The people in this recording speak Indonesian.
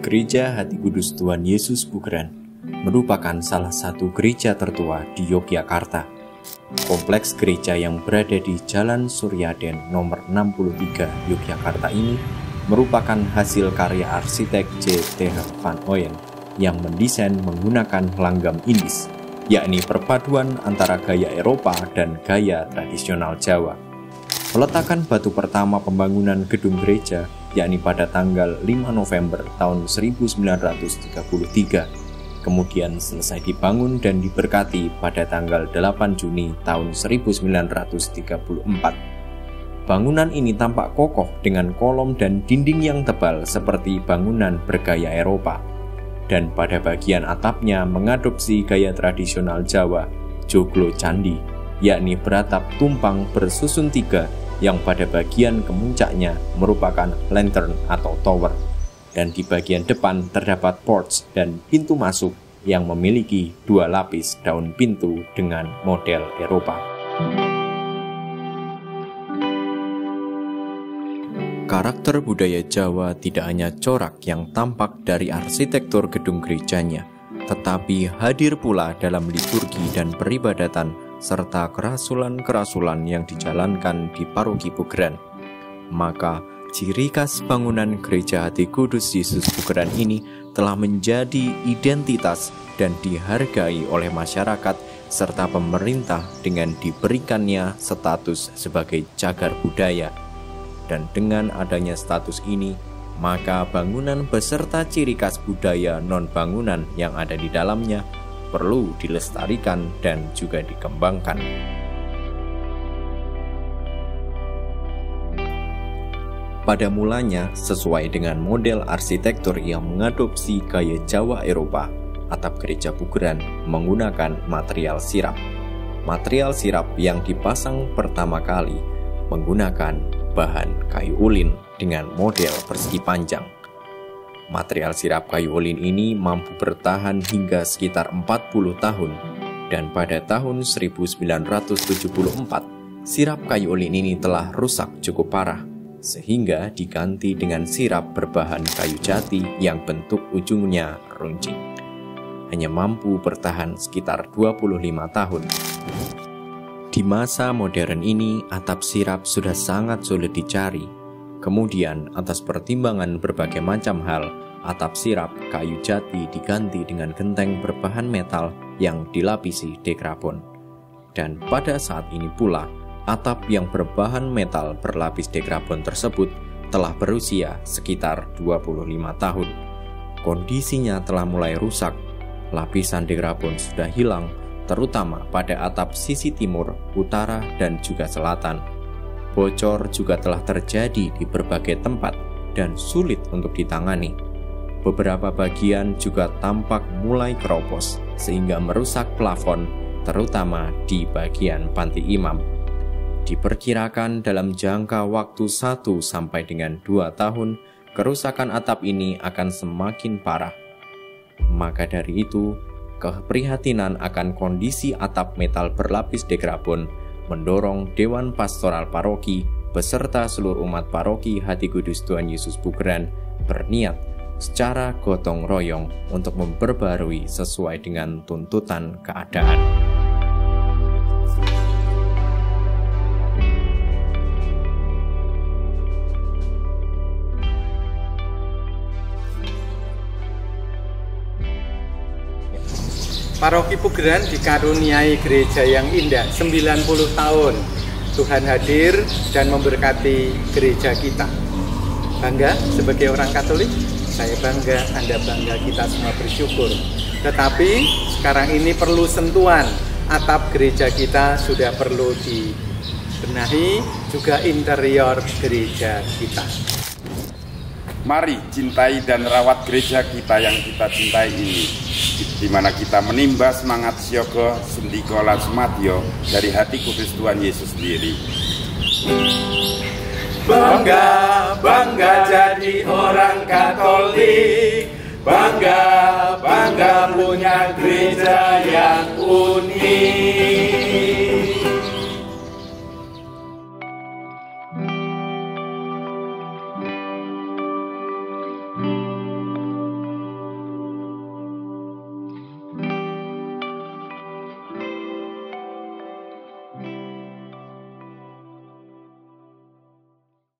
Gereja Hati Kudus Tuhan Yesus Bugeran merupakan salah satu gereja tertua di Yogyakarta. Kompleks gereja yang berada di Jalan Suryaden nomor 63 Yogyakarta ini merupakan hasil karya arsitek J.Th. Van Ooyen yang mendesain menggunakan langgam Indis, yakni perpaduan antara gaya Eropa dan gaya tradisional Jawa. Peletakan batu pertama pembangunan gedung gereja yakni pada tanggal 5 November tahun 1933, kemudian selesai dibangun dan diberkati pada tanggal 8 Juni tahun 1934. Bangunan ini tampak kokoh dengan kolom dan dinding yang tebal seperti bangunan bergaya Eropa, dan pada bagian atapnya mengadopsi gaya tradisional Jawa, joglo candi, yakni beratap tumpang bersusun tiga yang pada bagian kemuncaknya merupakan lantern atau tower, dan di bagian depan terdapat porch dan pintu masuk yang memiliki dua lapis daun pintu dengan model Eropa. Karakter budaya Jawa tidak hanya corak yang tampak dari arsitektur gedung gerejanya, tetapi hadir pula dalam liturgi dan peribadatan serta kerasulan-kerasulan yang dijalankan di Paroki Bugeran. Maka, ciri khas bangunan Gereja Hati Kudus Yesus Bugeran ini telah menjadi identitas dan dihargai oleh masyarakat serta pemerintah dengan diberikannya status sebagai cagar budaya. Dan dengan adanya status ini, maka bangunan beserta ciri khas budaya non-bangunan yang ada di dalamnya perlu dilestarikan dan juga dikembangkan. Pada mulanya, sesuai dengan model arsitektur yang mengadopsi gaya Jawa Eropa, atap gereja Bugeran menggunakan material sirap. Material sirap yang dipasang pertama kali menggunakan bahan kayu ulin dengan model persegi panjang. Material sirap kayu ulin ini mampu bertahan hingga sekitar 40 tahun, dan pada tahun 1974, sirap kayu ulin ini telah rusak cukup parah, sehingga diganti dengan sirap berbahan kayu jati yang bentuk ujungnya runcing. Hanya mampu bertahan sekitar 25 tahun. Di masa modern ini, atap sirap sudah sangat sulit dicari. Kemudian, atas pertimbangan berbagai macam hal, atap sirap kayu jati diganti dengan genteng berbahan metal yang dilapisi dekrabon. Dan pada saat ini pula, atap yang berbahan metal berlapis dekrabon tersebut telah berusia sekitar 25 tahun. Kondisinya telah mulai rusak, lapisan dekrabon sudah hilang, terutama pada atap sisi timur, utara, dan juga selatan. Bocor juga telah terjadi di berbagai tempat dan sulit untuk ditangani. Beberapa bagian juga tampak mulai keropos sehingga merusak plafon, terutama di bagian panti imam. Diperkirakan dalam jangka waktu 1 sampai dengan 2 tahun, kerusakan atap ini akan semakin parah. Maka dari itu, keprihatinan akan kondisi atap metal berlapis dekrabon mendorong Dewan Pastoral Paroki beserta seluruh umat Paroki Hati Kudus Tuhan Yesus Bugeran berniat secara gotong royong untuk memperbarui sesuai dengan tuntutan keadaan. Paroki Bugeran dikaruniai gereja yang indah, 90 tahun. Tuhan hadir dan memberkati gereja kita. Bangga sebagai orang Katolik? Saya bangga, Anda bangga, kita semua bersyukur. Tetapi sekarang ini perlu sentuhan. Atap gereja kita sudah perlu dibenahi, juga interior gereja kita. Mari cintai dan rawat gereja kita yang kita cintai ini, di mana kita menimba semangat Siyogo Sendiko lan Sumadyo dari Hati Kudus Tuhan Yesus sendiri. Bangga, bangga jadi orang Katolik. Bangga, bangga punya gereja yang unik.